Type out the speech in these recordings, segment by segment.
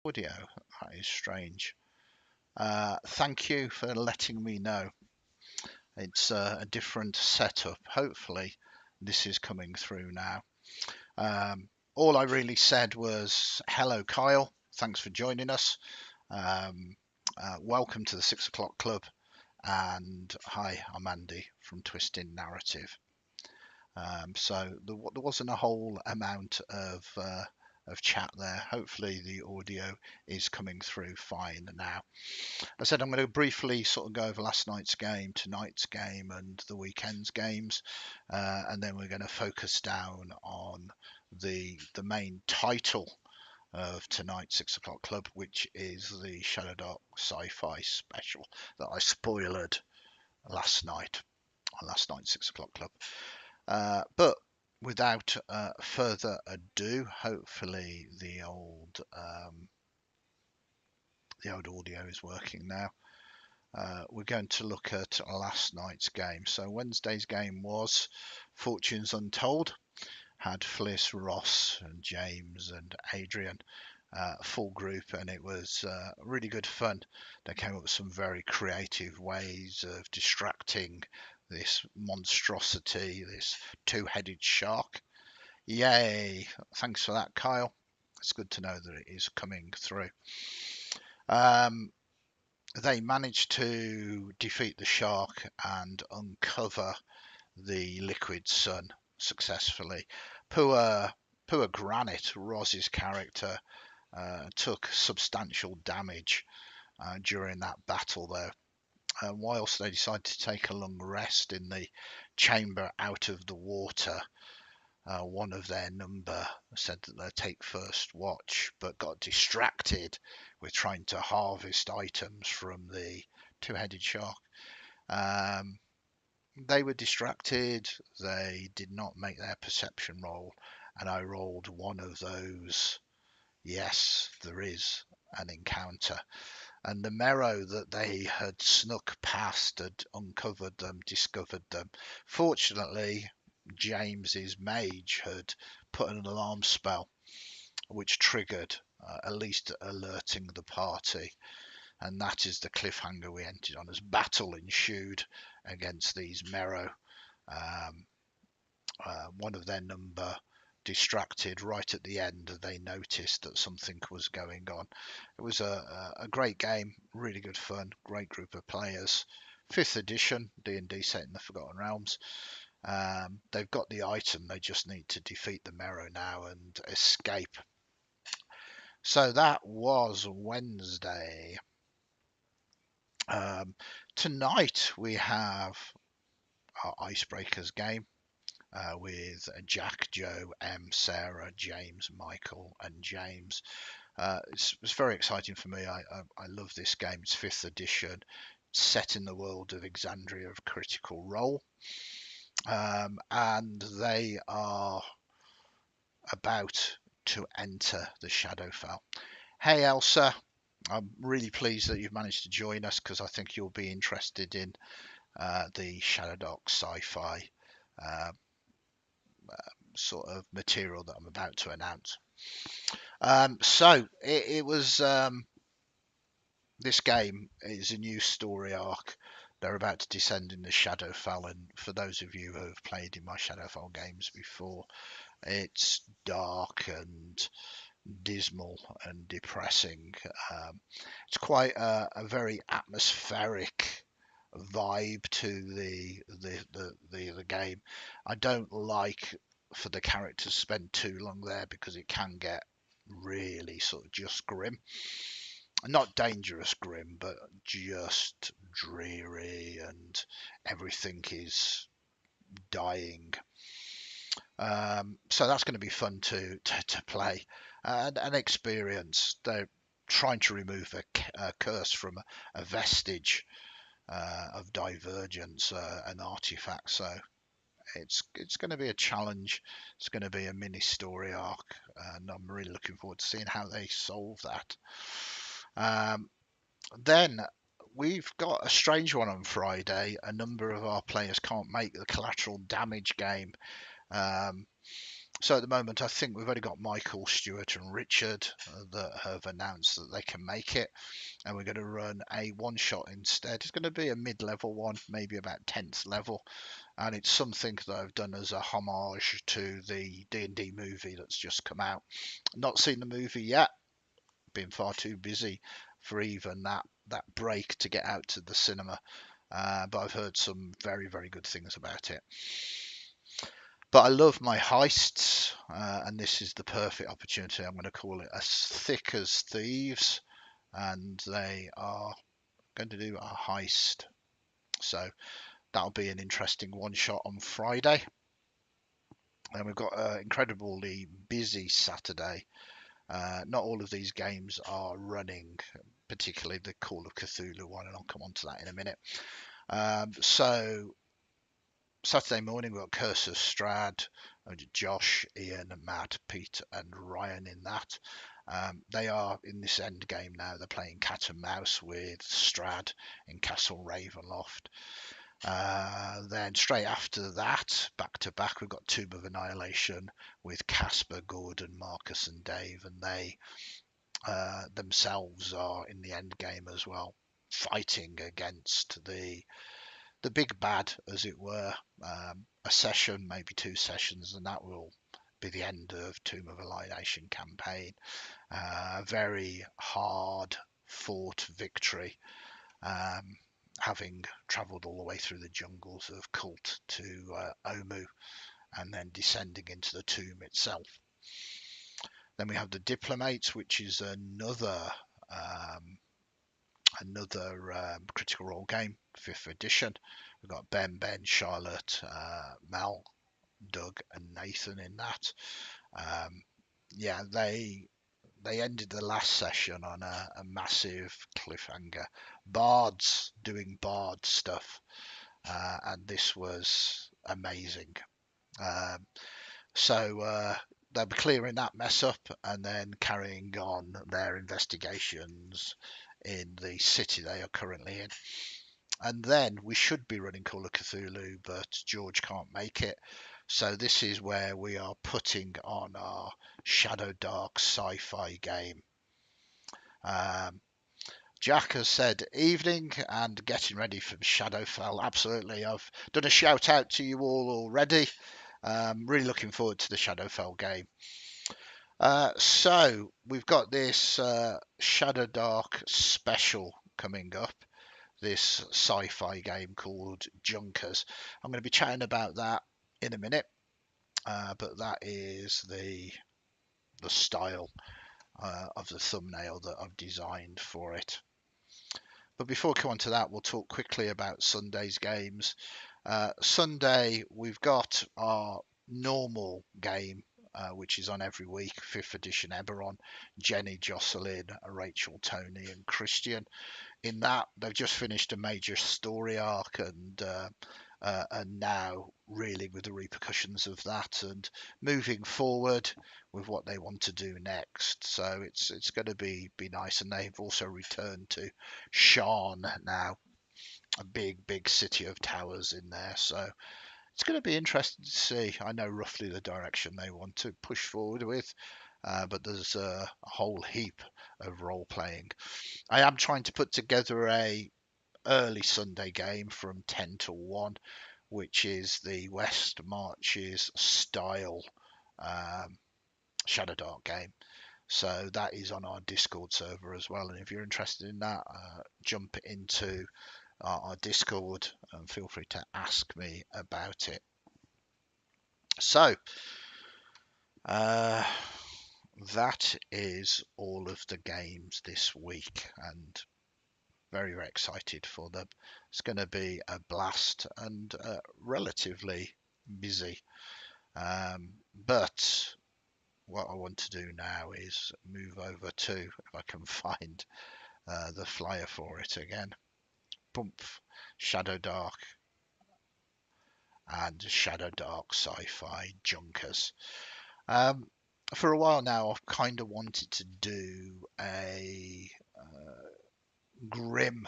Audio. That is strange. Thank you for letting me know. It's a different setup. Hopefully, this is coming through now. All I really said was, hello, Kyle. Thanks for joining us. Um, Welcome to the 6 o'clock club. And hi, I'm Andy from Twisting Narrative. So there wasn't a whole amount of chat there. Hopefully the audio is coming through fine now. I said I'm going to briefly sort of go over last night's game, tonight's game, and the weekend's games, and then we're going to focus down on the main title of tonight's 6 o'clock club, which is the Shadowdark Sci-Fi Special that I spoiled last night on last night's 6 o'clock club. But without further ado, hopefully the old audio is working now. We're going to look at last night's game. So Wednesday's game was Fortunes Untold. Had Fliss, Ross, and James and Adrian, full group, and it was really good fun. They came up with some very creative ways of distracting this monstrosity, this two-headed shark. Yay! Thanks for that, Kyle. It's good to know that it is coming through. They managed to defeat the shark and uncover the liquid sun successfully. Poor Granite, Roz's character, took substantial damage during that battle, though. Whilst they decided to take a long rest in the chamber out of the water, one of their number said that they'd take first watch, but got distracted with trying to harvest items from the two-headed shark. They were distracted. They did not make their perception roll, and I rolled one of those. Yes, there is an encounter. And the Merrow that they had snuck past had uncovered them, discovered them. Fortunately, James's mage had put an alarm spell, which triggered, at least alerting the party. And that is the cliffhanger we ended on, as battle ensued against these Merrow. One of their number distracted right at the end. They noticed that something was going on. It was a great game, really good fun, great group of players. 5th edition D&D set in the Forgotten Realms. They've got the item, they just need to defeat the Merrow now and escape. So that was Wednesday. Tonight we have our Icebreakers game. With Jack, Joe, Sarah, James, Michael, and James. It's very exciting for me. I love this game. It's 5th edition, set in the world of Exandria of Critical Role. And they are about to enter the Shadowfell. Hey, Elsa. I'm really pleased that you've managed to join us because I think you'll be interested in the Shadowdark Sci-Fi sort of material that I'm about to announce. So it was this game is a new story arc. They're about to descend in the Shadowfell, and for those of you who have played in my Shadowfell games before, it's dark and dismal and depressing. It's quite a very atmospheric vibe to the game. I don't like for the characters to spend too long there because it can get really sort of just grim. Not dangerous grim, but just dreary, and everything is dying. So that's going to be fun to play and an experience. They're trying to remove a curse from a vestige of divergence, an artifact. So it's going to be a challenge. It's going to be a mini story arc, and I'm really looking forward to seeing how they solve that. Then we've got a strange one on Friday. A number of our players can't make the collateral damage game. So at the moment, I think we've only got Michael, Stuart, and Richard that have announced that they can make it, and we're going to run a one-shot instead. It's going to be a mid-level one, maybe about 10th level, and it's something that I've done as a homage to the D&D movie that's just come out. Not seen the movie yet, been far too busy for even that break to get out to the cinema, but I've heard some very, very good things about it. But I love my heists, and this is the perfect opportunity. I'm going to call it As Thick as Thieves, and they are going to do a heist. So that'll be an interesting one shot on Friday. And we've got an incredibly busy Saturday. Not all of these games are running, particularly the Call of Cthulhu one, and I'll come on to that in a minute. So Saturday morning, we've got Curse of Strahd, Josh, Ian, Matt, Pete, and Ryan in that. They are in this end game now. They're playing cat and mouse with Strahd in Castle Ravenloft. Then straight after that, back to back, we've got Tomb of Annihilation with Casper, Gordon, Marcus, and Dave, and they themselves are in the end game as well, fighting against the big bad, as it were. A session, maybe 2 sessions, and that will be the end of Tomb of Annihilation campaign. Very hard fought victory, having travelled all the way through the jungles of Cult to Omu, and then descending into the tomb itself. Then we have the Diplomates, which is another Critical Role game, 5th edition. We've got Ben, Charlotte, Mel, Doug, and Nathan in that. Yeah, they ended the last session on a massive cliffhanger. Bards doing bard stuff, and this was amazing. So they'll be clearing that mess up and then carrying on their investigations in the city they are currently in. And then we should be running Call of Cthulhu, but George can't make it. So this is where we are putting on our Shadowdark Sci-Fi game. Jack has said evening and getting ready for Shadowfell. Absolutely. I've done a shout out to you all already. Really looking forward to the Shadowfell game. So we've got this Shadowdark Special coming up, this sci-fi game called Junkers. I'm going to be chatting about that in a minute, but that is the style of the thumbnail that I've designed for it. But before we come on to that, we'll talk quickly about Sunday's games. Sunday, we've got our normal game, which is on every week, 5th edition Eberron, Jenny, Jocelyn, Rachel, Tony, and Christian. In that, they've just finished a major story arc, and now reeling with the repercussions of that and moving forward with what they want to do next. So it's going to be nice. And they've also returned to Shan now, a big city of towers in there. So it's going to be interesting to see. I know roughly the direction they want to push forward with, but there's a whole heap of role playing. I am trying to put together a early Sunday game from 10 to 1, which is the West Marches style Shadowdark game. So that is on our Discord server as well. And if you're interested in that, jump into our Discord and feel free to ask me about it. So that is all of the games this week, and very, very excited for them. It's going to be a blast and relatively busy. But what I want to do now is move over to, if I can find the flyer for it again, Pumph, Shadowdark and Shadowdark Sci-Fi Junkers. For a while now, I've kind of wanted to do a grim,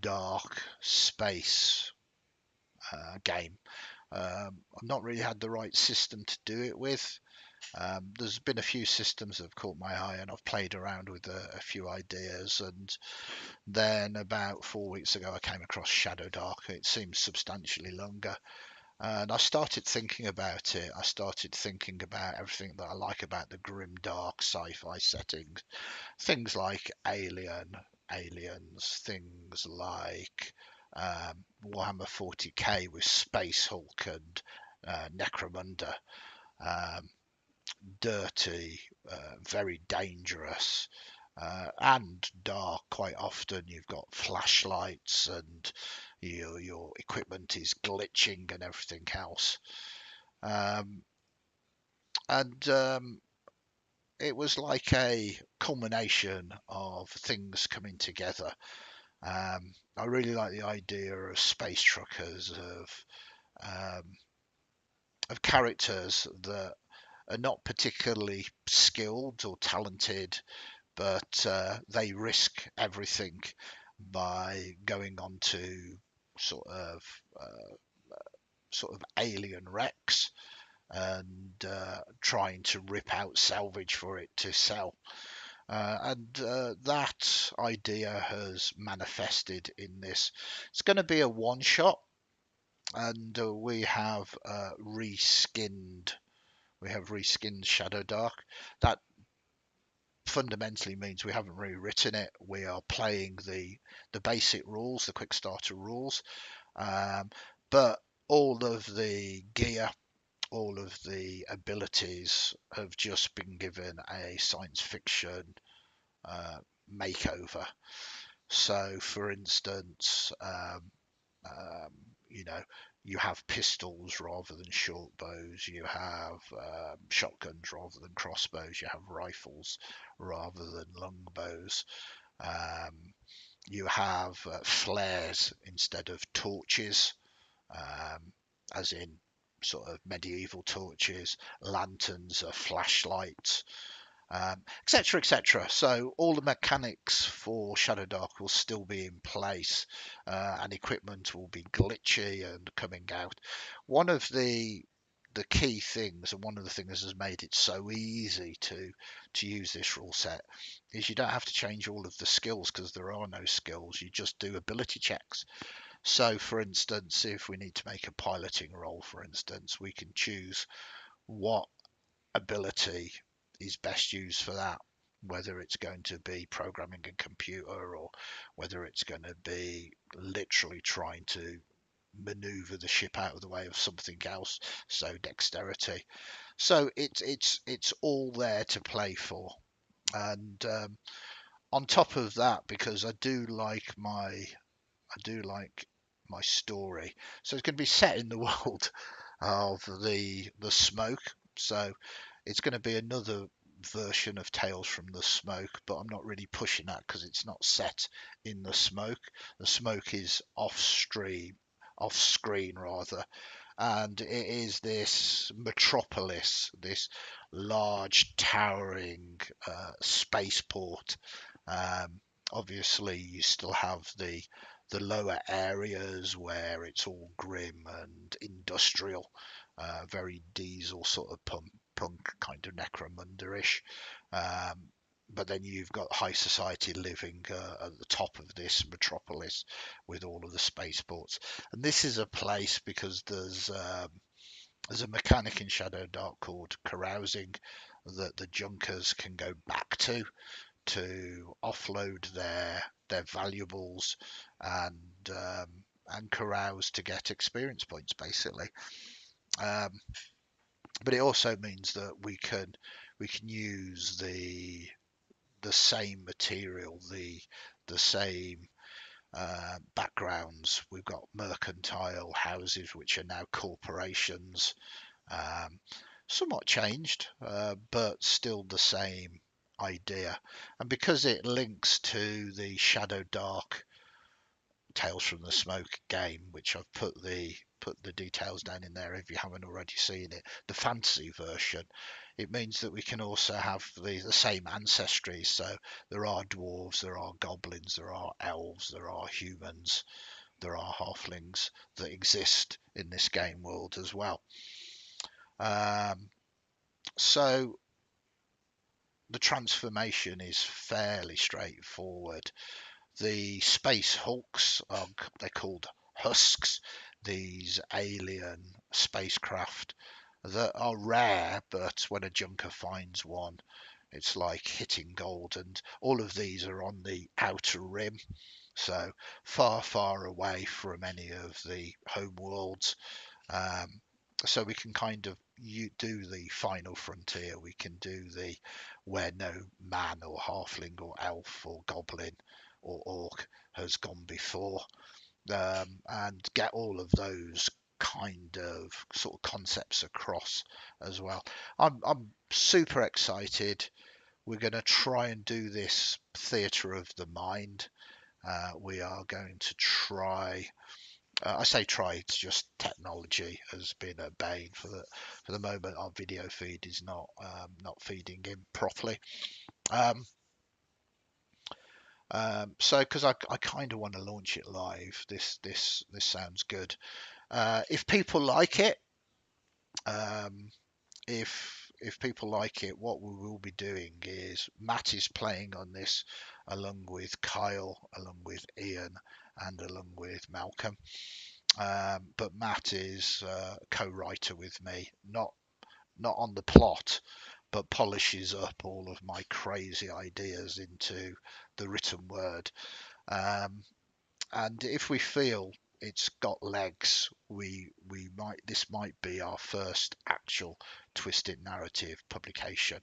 dark space game. I've not really had the right system to do it with. There's been a few systems that have caught my eye, and I've played around with a few ideas. And then about 4 weeks ago, I came across Shadowdark. It seems substantially longer, and I started thinking about it. I started thinking about everything that I like about the grim, dark sci-fi settings. Things like aliens, things like Warhammer 40k with Space Hulk and Necromunda. Um, Dirty, very dangerous, and dark. Quite often, you've got flashlights, and your equipment is glitching and everything else. Um, and It was like a culmination of things coming together. I really like the idea of space truckers, um, of characters that are not particularly skilled or talented, but they risk everything by going on to sort of uh, sort of alien wrecks and trying to rip out salvage for it to sell. That idea has manifested in this. It's going to be a one shot, and we have reskinned Shadowdark. That fundamentally means we haven't rewritten it. We are playing the basic rules, the quick starter rules, um, but all of the gear, all of the abilities have just been given a science fiction uh, makeover. So, for instance, um, you know, you have pistols rather than short bows. You have shotguns rather than crossbows. You have rifles rather than long bows. Um, you have flares instead of torches, um, as in sort of medieval torches. Lanterns are flashlights, etc., etc. So all the mechanics for Shadowdark will still be in place, and equipment will be glitchy and coming out. One of the key things, and one of the things that has made it so easy to use this rule set, is you don't have to change all of the skills because there are no skills. You just do ability checks. So, for instance, if we need to make a piloting roll, for instance, we can choose what ability is best used for that, whether it's going to be programming a computer or whether it's going to be literally trying to maneuver the ship out of the way of something else, so dexterity. So it's all there to play for. And on top of that, because I do like my story, so it's going to be set in the world of the smoke. So it's going to be another version of Tales from the Smoke, but I'm not really pushing that because it's not set in the smoke. The smoke is off screen rather, and it is this metropolis, this large towering spaceport. Um, Obviously, you still have the lower areas where it's all grim and industrial, very diesel sort of punk kind of Necromunda-ish. But then you've got high society living at the top of this metropolis with all of the spaceports. And this is a place because there's a mechanic in Shadowdark called carousing that the Junkers can go back to offload their valuables and carouse to get experience points basically. Um, but it also means that we can use the same material, the same backgrounds. We've got mercantile houses, which are now corporations, um, somewhat changed, but still the same idea. And because it links to the Shadow Dark Tales from the Smoke game, which I've put the details down in there if you haven't already seen it, the fantasy version, it means that we can also have the same ancestry. So there are dwarves, there are goblins, there are elves, there are humans, there are halflings that exist in this game world as well. So the transformation is fairly straightforward. The space hulks they're called husks, these alien spacecraft that are rare, but when a junker finds one, it's like hitting gold. And all of these are on the outer rim, so far away from any of the home worlds. So we can kind of do the final frontier. We can do the where no man or halfling or elf or goblin or orc has gone before, and get all of those kind of sort of concepts across as well. I'm super excited. We're going to try and do this theatre of the mind. We are going to try. I say try. It's just technology has been a bane for the moment. Our video feed is not feeding in properly. So because I kind of want to launch it live. This sounds good. If people like it, um, if people like it, what we will be doing is Matt is playing on this along with Kyle, along with Ian, and along with Malcolm. But Matt is co-writer with me, not on the plot, but polishes up all of my crazy ideas into the written word. And if we feel it's got legs, we might this might be our first actual twisted narrative publication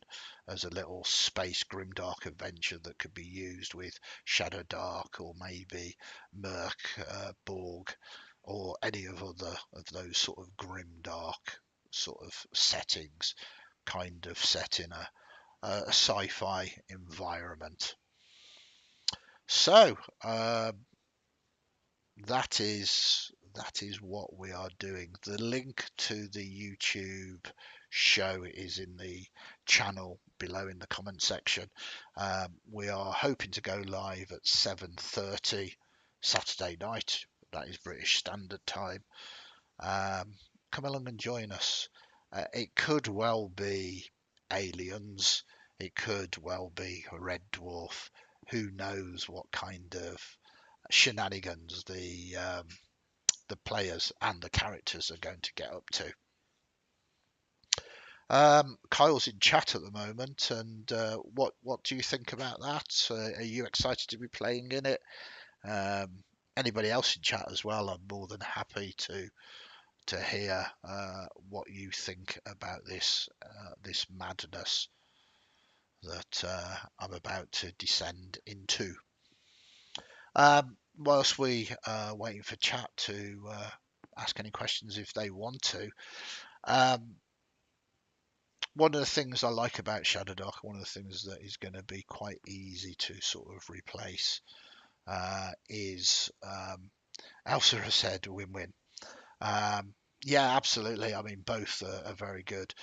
as a little space grimdark adventure that could be used with Shadowdark or maybe Merc, Borg, or any of those sort of grimdark sort of settings, kind of set in a sci-fi environment. So that is what we are doing. The link to the YouTube show is in the channel below in the comment section. We are hoping to go live at 7:30 Saturday night. That is British Standard Time. Come along and join us. It could well be aliens. It could well be a red dwarf. Who knows what kind of shenanigans the players and the characters are going to get up to. Kyle's in chat at the moment, and what do you think about that? Are you excited to be playing in it? Anybody else in chat as well? I'm more than happy to hear what you think about this madness that I'm about to descend into. Whilst we are waiting for chat to ask any questions if they want to, one of the things I like about Shadowdark, one of the things that is going to be quite easy to sort of replace is Elsa has said win-win. Yeah, absolutely. I mean, both are very good.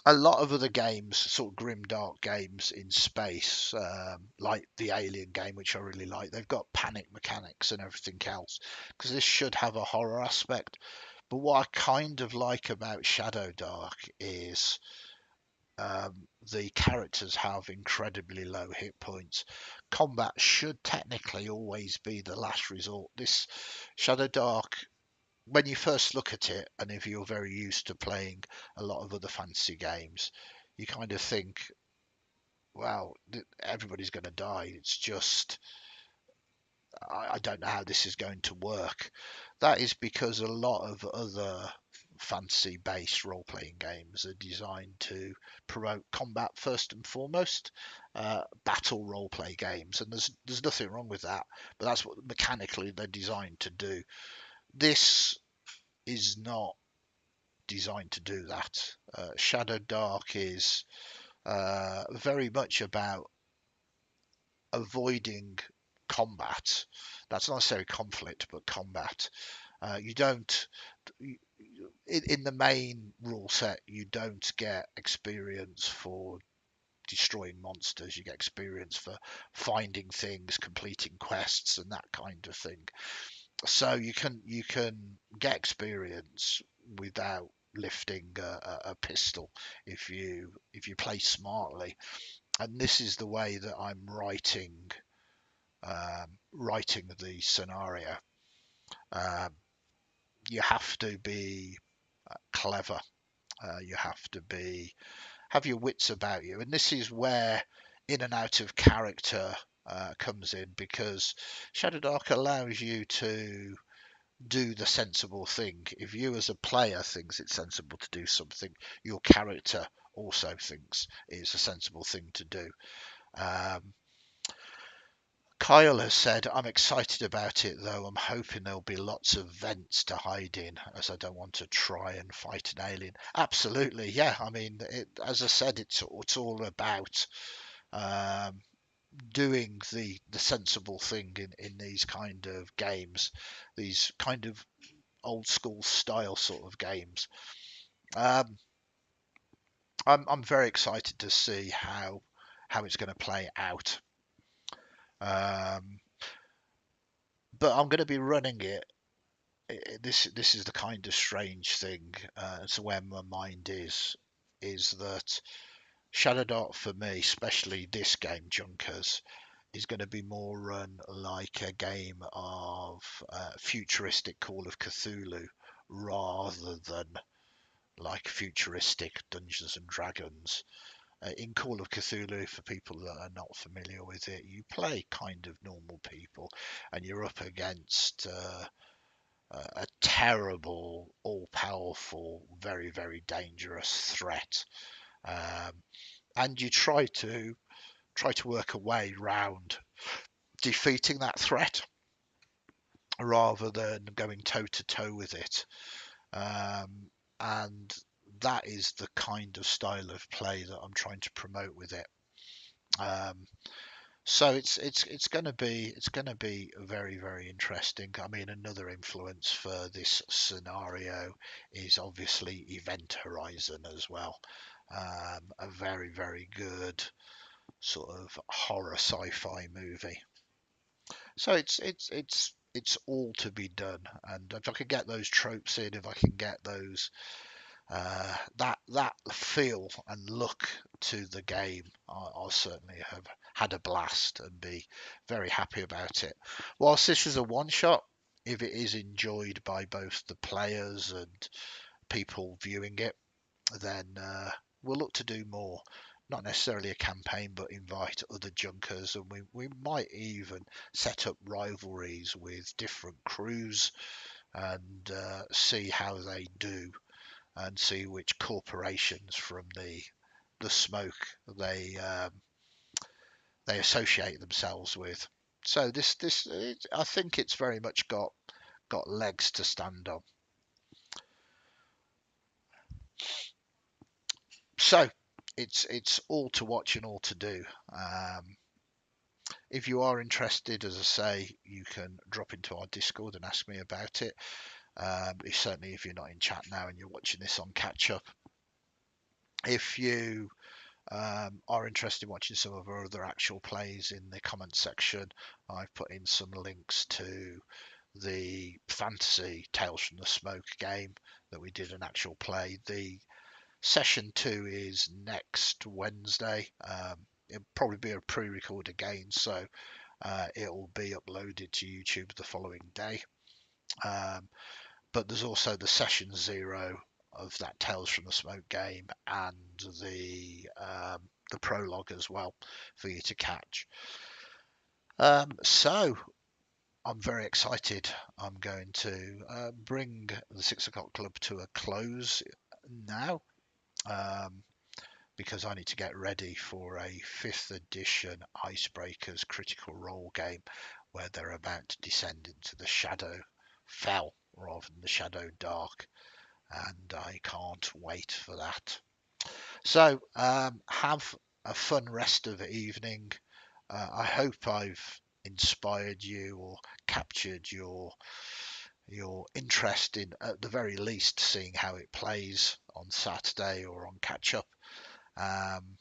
A lot of other games, sort of grim dark games in space, like the Alien game, which I really like, they've got panic mechanics and everything else, because this should have a horror aspect. But what I kind of like about Shadowdark is the characters have incredibly low hit points. Combat should technically always be the last resort. This Shadowdark, when you first look at it, and if you're very used to playing a lot of other fantasy games, you kind of think, well, everybody's going to die. It's just, I don't know how this is going to work. That is because a lot of other fantasy based role playing games are designed to promote combat first and foremost, battle role play games, and there's nothing wrong with that, but that's what mechanically they're designed to do. This is not designed to do that. Shadowdark is very much about avoiding combat. That's not necessarily conflict, but combat. You don't, in the main rule set, you don't get experience for destroying monsters. You get experience for finding things, completing quests, and that kind of thing. So you can get experience without lifting a pistol if you play smartly. And this is the way that I'm writing the scenario. Um, you have to be clever. You have to have your wits about you, and this is where in and out of character comes in, because Shadowdark allows you to do the sensible thing. If you as a player thinks it's sensible to do something, your character also thinks it's a sensible thing to do. Um, Kyle has said, I'm excited about it though. I'm hoping there'll be lots of vents to hide in, as I don't want to try and fight an alien. Absolutely, yeah. I mean, as I said, it's all about um, doing the sensible thing in these kind of games, these kind of old school style sort of games. Um, I'm very excited to see how it's going to play out. Um, but I'm going to be running it. This is the kind of strange thing. So where my mind is that Shadowdark for me, especially this game Junkers, is going to be more run like a game of futuristic Call of Cthulhu rather than like futuristic Dungeons and Dragons. In Call of Cthulhu, for people that are not familiar with it, you play kind of normal people, and you're up against a terrible, all-powerful, very, very dangerous threat, um, and you try to work a way round defeating that threat rather than going toe to toe with it. And that is the kind of style of play that I'm trying to promote with it. Um, so it's going to be very, very interesting. I mean, another influence for this scenario is obviously Event Horizon as well. A very, very good sort of horror sci-fi movie. So it's all to be done, and if I can get those tropes in, if I can get those that feel and look to the game, I'll certainly have had a blast and be very happy about it. Whilst this is a one shot, if it is enjoyed by both the players and people viewing it, then we'll look to do more. Not necessarily a campaign, but invite other junkers, and we might even set up rivalries with different crews and see how they do, and see which corporations from the smoke they associate themselves with. So I think it's very much got legs to stand on. So it's all to watch and all to do. If you are interested, as I say, you can drop into our Discord and ask me about it. Certainly, if you're not in chat now and you're watching this on catch up, if you are interested in watching some of our other actual plays, in the comment section, I've put in some links to the fantasy Tales from the Smoke game that we did an actual play. The session 2 is next Wednesday. It'll probably be a pre-record again, so it'll be uploaded to YouTube the following day. But there's also the session 0 of that Tales from the Smoke game, and the prologue as well for you to catch. So I'm very excited. I'm going to bring the 6 o'clock club to a close now, because I need to get ready for a 5th edition Icebreakers critical role game where they're about to descend into the Shadow Fell rather than the Shadow Dark, and I can't wait for that. So have a fun rest of the evening. I hope I've inspired you or captured your interest in, at the very least, seeing how it plays on Saturday or on catch up. Um,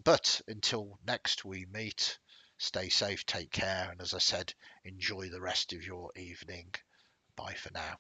But until next we meet, stay safe, take care, and as I said, enjoy the rest of your evening. Bye for now.